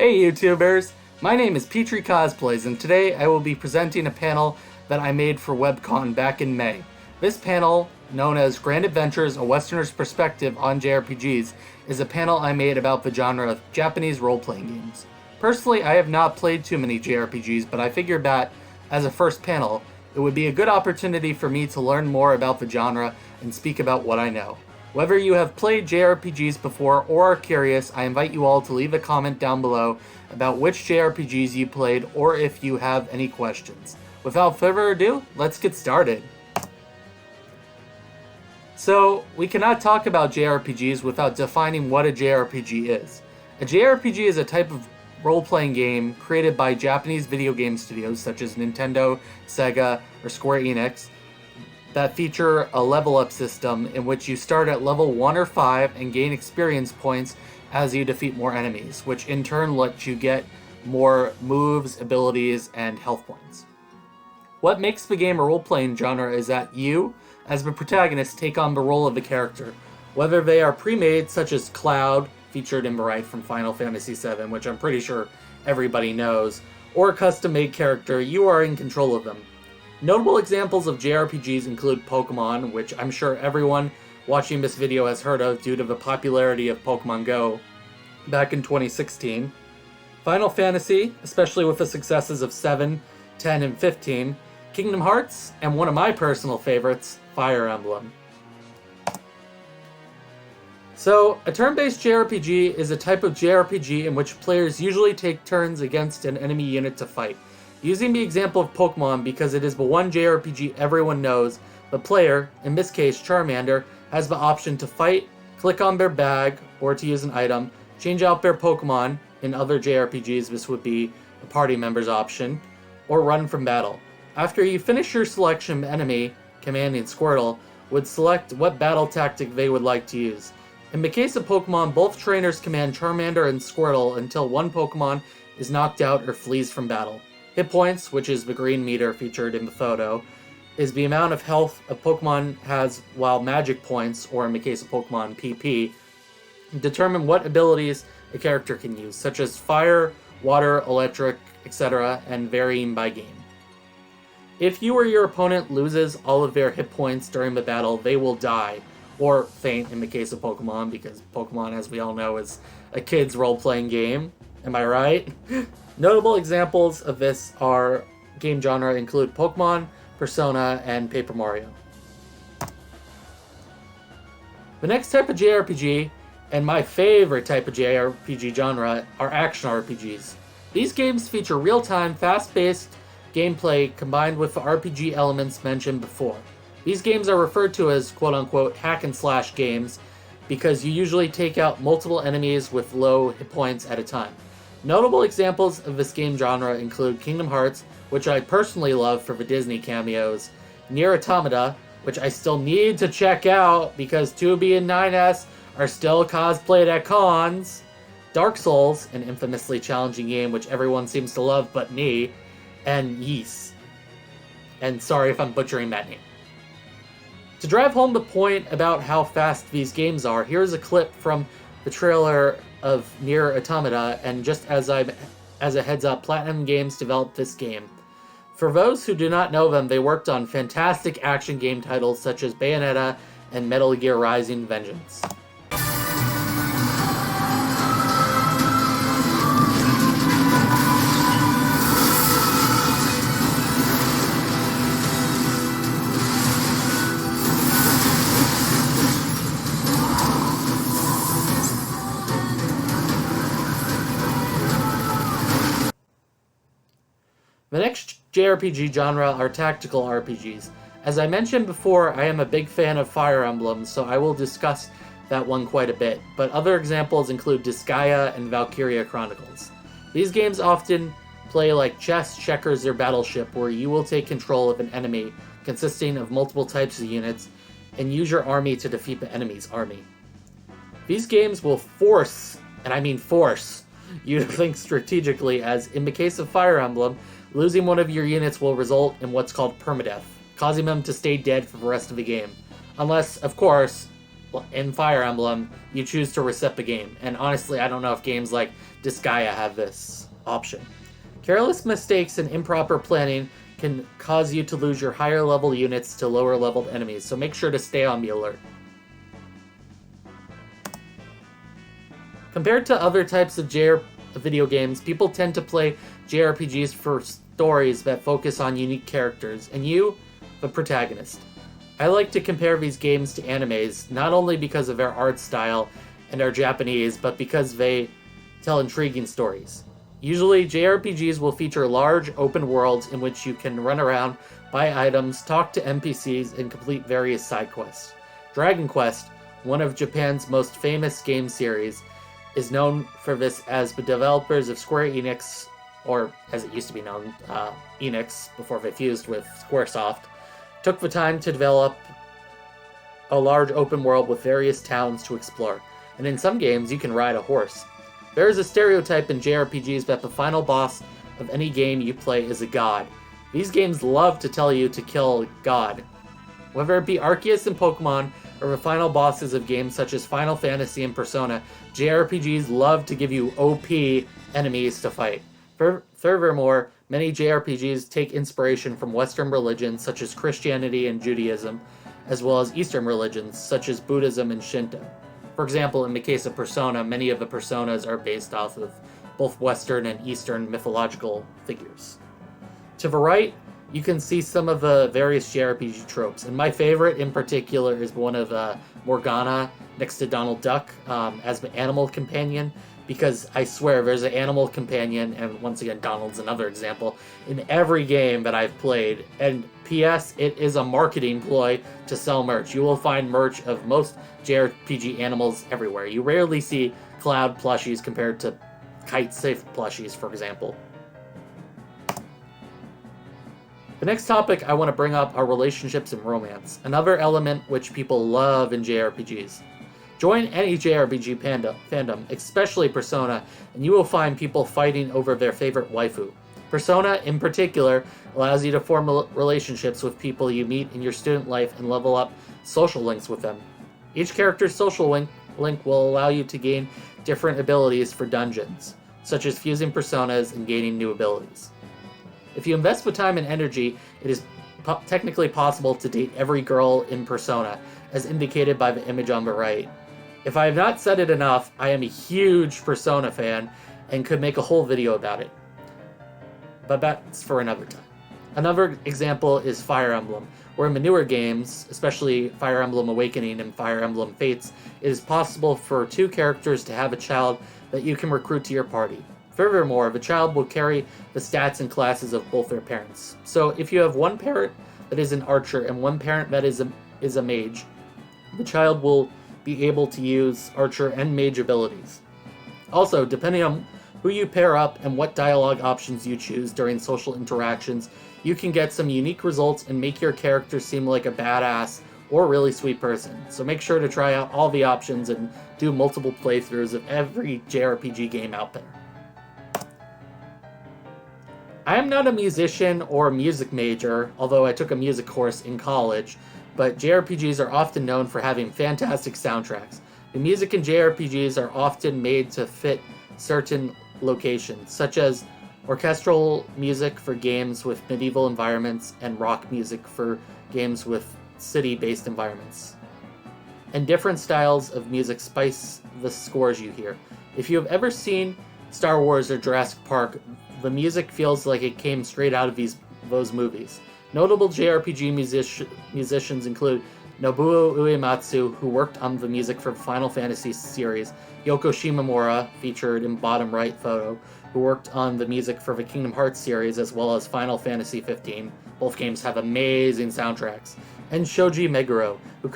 Hey YouTubers! My name is Petrie Cosplays, and today I will be presenting a panel that I made for WebCon back in May. This panel, known as Grand Adventures, A Westerner's Perspective on JRPGs, is a panel I made about the genre of Japanese role-playing games. Personally, I have not played too many JRPGs, but I figured that, as a first panel, it would be a good opportunity for me to learn more about the genre and speak about what I know. Whether you have played JRPGs before or are curious, I invite you all to leave a comment down below about which JRPGs you played or if you have any questions. Without further ado, let's get started. So, we cannot talk about JRPGs without defining what a JRPG is. A JRPG is a type of role-playing game created by Japanese video game studios such as Nintendo, Sega, or Square Enix that feature a level-up system in which you start at level 1 or 5 and gain experience points as you defeat more enemies, which in turn lets you get more moves, abilities, and health points. What makes the game a role-playing genre is that you, as the protagonist, take on the role of the character. Whether they are pre-made, such as Cloud, featured in the right from Final Fantasy VII, which I'm pretty sure everybody knows, or a custom-made character, you are in control of them. Notable examples of JRPGs include Pokemon, which I'm sure everyone watching this video has heard of due to the popularity of Pokemon Go back in 2016, Final Fantasy, especially with the successes of 7, 10, and 15, Kingdom Hearts, and one of my personal favorites, Fire Emblem. So, a turn-based JRPG is a type of JRPG in which players usually take turns against an enemy unit to fight. Using the example of Pokemon because it is the one JRPG everyone knows, the player, in this case Charmander, has the option to fight, click on their bag, or to use an item, change out their Pokemon. In other JRPGs this would be a party member's option, or run from battle. After you finish your selection, the enemy, commanding Squirtle, would select what battle tactic they would like to use. In the case of Pokemon, both trainers command Charmander and Squirtle until one Pokemon is knocked out or flees from battle. Hit points, which is the green meter featured in the photo, is the amount of health a Pokemon has, while magic points, or in the case of Pokemon, PP, determine what abilities a character can use, such as fire, water, electric, etc., and varying by game. If you or your opponent loses all of their hit points during the battle, they will die, or faint in the case of Pokemon, because Pokemon, as we all know, is a kid's role-playing game. Am I right? Notable examples of this game genre include Pokemon, Persona, and Paper Mario. The next type of JRPG, and my favorite type of JRPG genre, are action RPGs. These games feature real-time, fast-paced gameplay combined with the RPG elements mentioned before. These games are referred to as quote-unquote hack-and-slash games because you usually take out multiple enemies with low hit points at a time. Notable examples of this game genre include Kingdom Hearts, which I personally love for the Disney cameos, NieR Automata, which I still need to check out because 2B and 9S are still cosplayed at cons, Dark Souls, an infamously challenging game which everyone seems to love but me, and Ys. And sorry if I'm butchering that name. To drive home the point about how fast these games are, here's a clip from the trailer of NieR Automata, and just as a heads up, Platinum Games developed this game. For those who do not know them, they worked on fantastic action game titles such as Bayonetta and Metal Gear Rising: Vengeance. The next JRPG genre are tactical RPGs. As I mentioned before, I am a big fan of Fire Emblem, so I will discuss that one quite a bit, but other examples include Disgaea and Valkyria Chronicles. These games often play like chess, checkers, or battleship, where you will take control of an enemy consisting of multiple types of units and use your army to defeat the enemy's army. These games will force, and I mean force, you to think strategically, as in the case of Fire Emblem, losing one of your units will result in what's called permadeath, causing them to stay dead for the rest of the game. Unless, of course, in Fire Emblem, you choose to reset the game. And honestly, I don't know if games like Disgaea have this option. Careless mistakes and improper planning can cause you to lose your higher level units to lower leveled enemies, so make sure to stay on the alert. Compared to other types of video games, people tend to play JRPGs for stories that focus on unique characters, and you, the protagonist. I like to compare these games to animes, not only because of their art style and are Japanese, but because they tell intriguing stories. Usually, JRPGs will feature large, open worlds in which you can run around, buy items, talk to NPCs, and complete various side quests. Dragon Quest, one of Japan's most famous game series, is known for this as the developers of Square Enix, or as it used to be known, Enix, before they fused with Squaresoft, took the time to develop a large open world with various towns to explore. And in some games, you can ride a horse. There is a stereotype in JRPGs that the final boss of any game you play is a god. These games love to tell you to kill God. Whether it be Arceus in Pokemon or the final bosses of games such as Final Fantasy and Persona, JRPGs love to give you OP enemies to fight. Furthermore, many JRPGs take inspiration from Western religions such as Christianity and Judaism, as well as Eastern religions such as Buddhism and Shinto. For example, in the case of Persona, many of the personas are based off of both Western and Eastern mythological figures. To the right, you can see some of the various JRPG tropes, and my favorite in particular is one of Morgana next to Donald Duck as the animal companion, because I swear there's an animal companion, and once again Donald's another example, in every game that I've played. And P.S. it is a marketing ploy to sell merch. You will find merch of most JRPG animals everywhere. You rarely see Cloud plushies compared to Kite-safe plushies, for example. The next topic I want to bring up are relationships and romance, another element which people love in JRPGs. Join any JRPG fandom, especially Persona, and you will find people fighting over their favorite waifu. Persona, in particular, allows you to form relationships with people you meet in your student life and level up social links with them. Each character's social link will allow you to gain different abilities for dungeons, such as fusing personas and gaining new abilities. If you invest the time and energy, it is technically possible to date every girl in Persona, as indicated by the image on the right. If I have not said it enough, I am a huge Persona fan and could make a whole video about it. But that's for another time. Another example is Fire Emblem, where in the newer games, especially Fire Emblem Awakening and Fire Emblem Fates, it is possible for two characters to have a child that you can recruit to your party. Furthermore, the child will carry the stats and classes of both their parents. So if you have one parent that is an archer and one parent that is a mage, the child will be able to use archer and mage abilities. Also, depending on who you pair up and what dialogue options you choose during social interactions, you can get some unique results and make your character seem like a badass or really sweet person. So make sure to try out all the options and do multiple playthroughs of every JRPG game out there. I am not a musician or a music major, although I took a music course in college, but JRPGs are often known for having fantastic soundtracks. The music in JRPGs are often made to fit certain locations, such as orchestral music for games with medieval environments and rock music for games with city-based environments. And different styles of music spice the scores you hear. If you have ever seen Star Wars or Jurassic Park, the music feels like it came straight out of those movies. Notable JRPG musicians include Nobuo Uematsu, who worked on the music for Final Fantasy series, Yoko Shimomura, featured in bottom right photo, who worked on the music for the Kingdom Hearts series as well as Final Fantasy 15. Both games have amazing soundtracks. And Shoji Meguro, who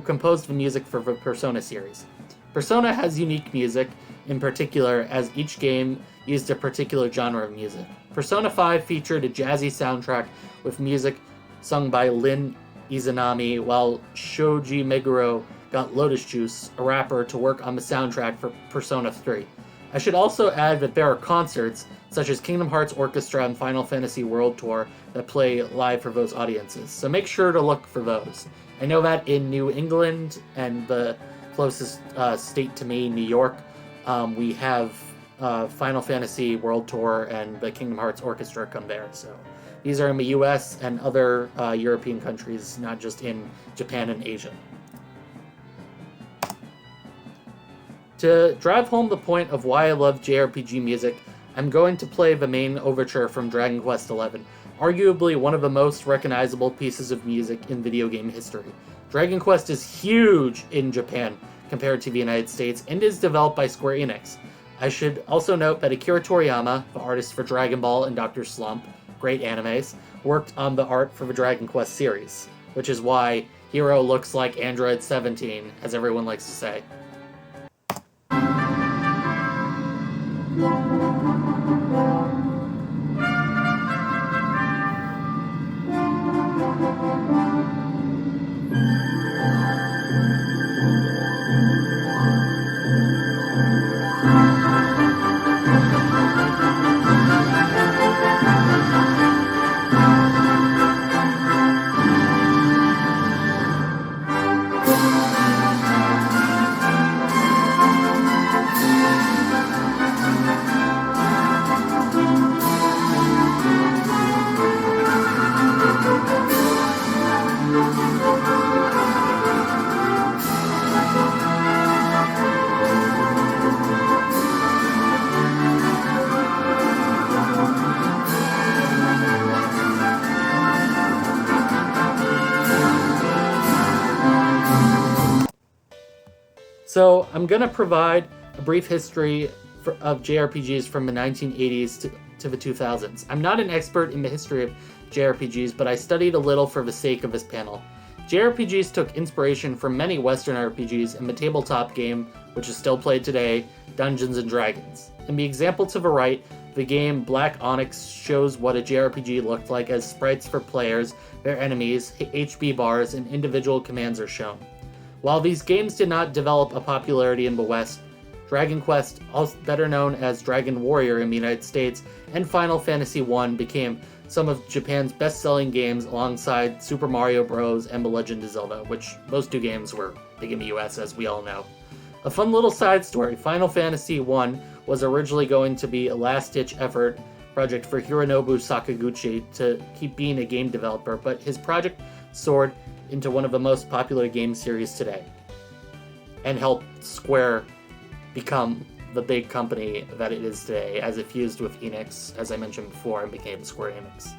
composed the music for the Persona series. Persona has unique music, in particular, as each game used a particular genre of music. Persona 5 featured a jazzy soundtrack with music sung by Lin Izanami, while Shoji Meguro got Lotus Juice, a rapper, to work on the soundtrack for Persona 3. I should also add that there are concerts, such as Kingdom Hearts Orchestra and Final Fantasy World Tour, that play live for those audiences, so make sure to look for those. I know that in New England and the closest state to me, New York, we have Final Fantasy World Tour and the Kingdom Hearts Orchestra come there, so these are in the US and other European countries, not just in Japan and Asia. To drive home the point of why I love JRPG music, I'm going to play the main overture from Dragon Quest XI, arguably one of the most recognizable pieces of music in video game history. Dragon Quest is huge in Japan compared to the United States and is developed by Square Enix. I should also note that Akira Toriyama, the artist for Dragon Ball and Dr. Slump, great animes, worked on the art for the Dragon Quest series, which is why Hero looks like Android 17, as everyone likes to say. So I'm going to provide a brief history of JRPGs from the 1980s to the 2000s. I'm not an expert in the history of JRPGs, but I studied a little for the sake of this panel. JRPGs took inspiration from many Western RPGs and the tabletop game, which is still played today, Dungeons & Dragons. In the example to the right, the game Black Onyx shows what a JRPG looked like as sprites for players, their enemies, HP bars, and individual commands are shown. While these games did not develop a popularity in the West, Dragon Quest, also better known as Dragon Warrior in the United States, and Final Fantasy I became some of Japan's best-selling games alongside Super Mario Bros. And The Legend of Zelda, which those two games were big in the US, as we all know. A fun little side story, Final Fantasy I was originally going to be a last-ditch effort project for Hironobu Sakaguchi to keep being a game developer, but his project soared into one of the most popular game series today, and helped Square become the big company that it is today, as it fused with Enix, as I mentioned before, and became Square Enix.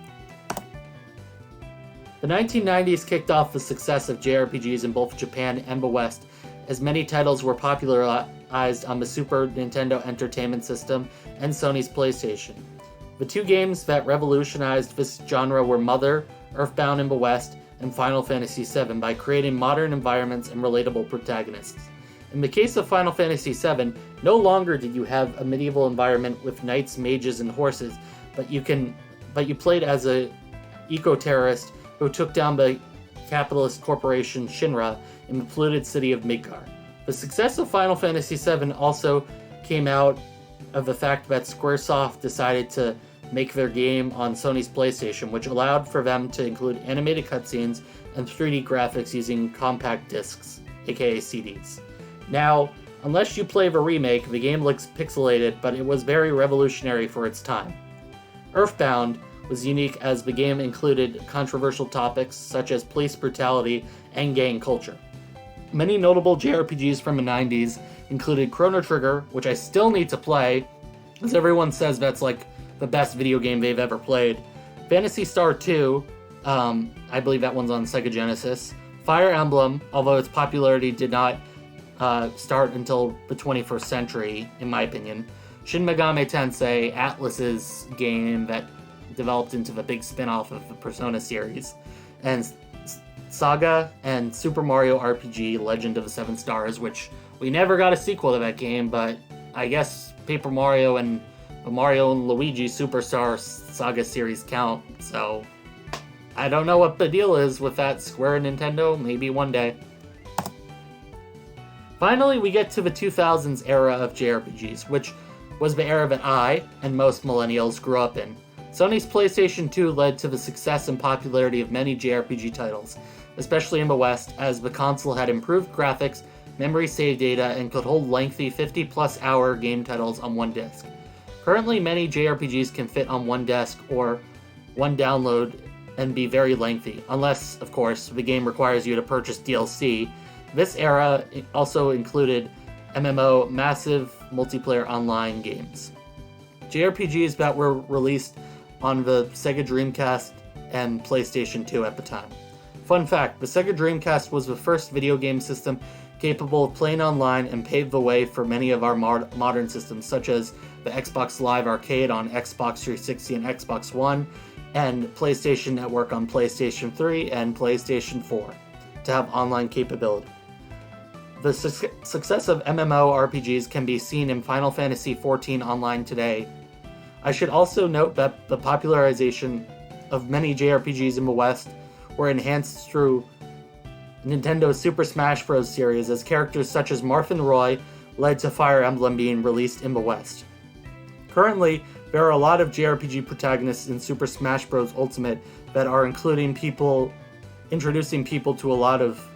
The 1990s kicked off the success of JRPGs in both Japan and the West, as many titles were popularized on the Super Nintendo Entertainment System and Sony's PlayStation. The two games that revolutionized this genre were Mother, Earthbound in the West, and Final Fantasy VII by creating modern environments and relatable protagonists. In the case of Final Fantasy VII, no longer did you have a medieval environment with knights, mages, and horses, but you played as a eco-terrorist who took down the capitalist corporation Shinra in the polluted city of Midgar. The success of Final Fantasy VII also came out of the fact that Squaresoft decided to make their game on Sony's PlayStation, which allowed for them to include animated cutscenes and 3D graphics using compact discs, aka CDs. Now, unless you play the remake, the game looks pixelated, but it was very revolutionary for its time. Earthbound was unique as the game included controversial topics such as police brutality and gang culture. Many notable JRPGs from the 90s included Chrono Trigger, which I still need to play, as everyone says that's like the best video game they've ever played. Phantasy Star 2, I believe that one's on Sega Genesis. Fire Emblem, although its popularity did not start until the 21st century, in my opinion. Shin Megami Tensei, Atlus's game that developed into the big spin-off of the Persona series. And Saga and Super Mario RPG, Legend of the Seven Stars, which we never got a sequel to that game, but I guess Paper Mario and the Mario and Luigi Superstar Saga series count, so I don't know what the deal is with that, Square and Nintendo, maybe one day. Finally, we get to the 2000s era of JRPGs, which was the era that I, and most millennials, grew up in. Sony's PlayStation 2 led to the success and popularity of many JRPG titles, especially in the West, as the console had improved graphics, memory save data, and could hold lengthy 50-plus hour game titles on one disc. Currently, many JRPGs can fit on one disc or one download and be very lengthy, unless, of course, the game requires you to purchase DLC. This era also included MMO, massive multiplayer online games. JRPGs that were released on the Sega Dreamcast and PlayStation 2 at the time. Fun fact, the Sega Dreamcast was the first video game system capable of playing online and paved the way for many of our modern systems, such as the Xbox Live Arcade on Xbox 360 and Xbox One, and PlayStation Network on PlayStation 3 and PlayStation 4 to have online capability. The success of MMORPGs can be seen in Final Fantasy XIV Online today. I should also note that the popularization of many JRPGs in the West were enhanced through Nintendo's Super Smash Bros. Series, as characters such as Marth and Roy led to Fire Emblem being released in the West. Currently, there are a lot of JRPG protagonists in Super Smash Bros. Ultimate that are introducing people to a lot of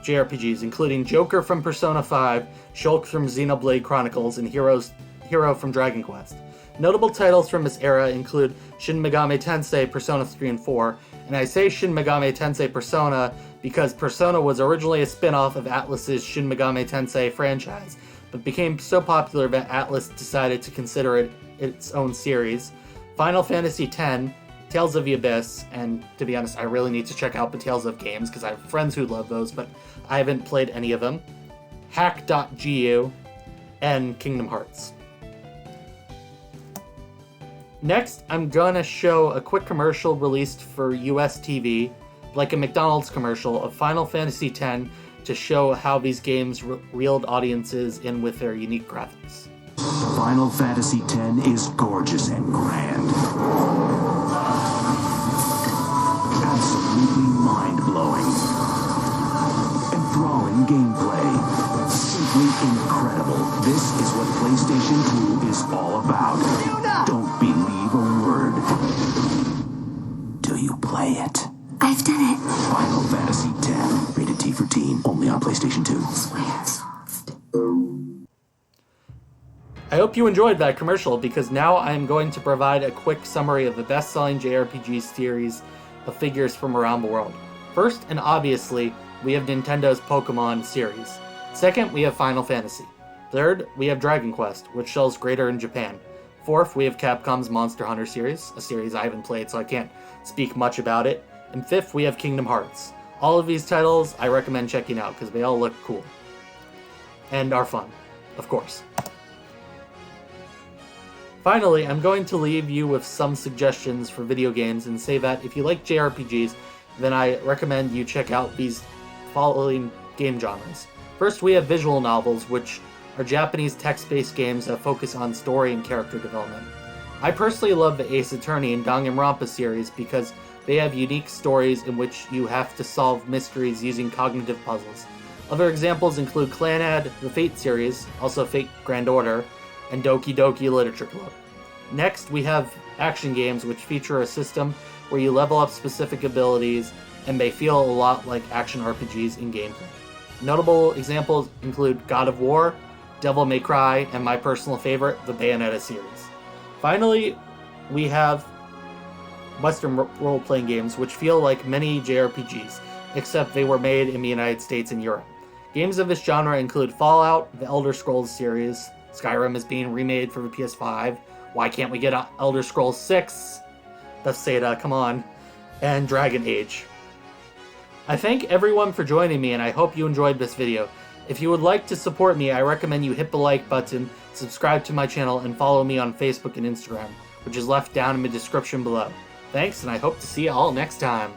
JRPGs, including Joker from Persona 5, Shulk from Xenoblade Chronicles, and Hero from Dragon Quest. Notable titles from this era include Shin Megami Tensei Persona 3 and 4, and I say Shin Megami Tensei Persona because Persona was originally a spin-off of Atlus's Shin Megami Tensei franchise, but became so popular that Atlus decided to consider it its own series. Final Fantasy X, Tales of the Abyss, and to be honest, I really need to check out the Tales of games because I have friends who love those, but I haven't played any of them. Hack.gu, and Kingdom Hearts. Next, I'm gonna show a quick commercial released for US TV, like a McDonald's commercial, of Final Fantasy X to show how these games reeled audiences in with their unique graphics. Final Fantasy X is gorgeous and grand. Absolutely mind-blowing. Enthralling gameplay. Simply incredible. This is what PlayStation 2 is all about. Don't believe a word. Do you play it? I've done it. Final Fantasy X. Rated T for teen. Only on PlayStation 2. Swear soft. I hope you enjoyed that commercial, because now I am going to provide a quick summary of the best-selling JRPG series of figures from around the world. First, and obviously, we have Nintendo's Pokemon series. Second, we have Final Fantasy. Third, we have Dragon Quest, which sells greater in Japan. Fourth, we have Capcom's Monster Hunter series, a series I haven't played so I can't speak much about it. And fifth, we have Kingdom Hearts. All of these titles I recommend checking out because they all look cool. And are fun, of course. Finally, I'm going to leave you with some suggestions for video games and say that if you like JRPGs, then I recommend you check out these following game genres. First, we have visual novels, which are Japanese text-based games that focus on story and character development. I personally love the Ace Attorney and Danganronpa series because they have unique stories in which you have to solve mysteries using cognitive puzzles. Other examples include Clanad, the Fate series, also Fate Grand Order, and Doki Doki Literature Club. Next, we have action games, which feature a system where you level up specific abilities, and they feel a lot like action RPGs in gameplay. Notable examples include God of War, Devil May Cry, and my personal favorite, the Bayonetta series. Finally, we have Western role-playing games, which feel like many JRPGs, except they were made in the United States and Europe. Games of this genre include Fallout, the Elder Scrolls series, Skyrim is being remade for the PS5, why can't we get Elder Scrolls 6? Bethesda, come on. And Dragon Age. I thank everyone for joining me, and I hope you enjoyed this video. If you would like to support me, I recommend you hit the like button, subscribe to my channel, and follow me on Facebook and Instagram, which is left down in the description below. Thanks, and I hope to see you all next time.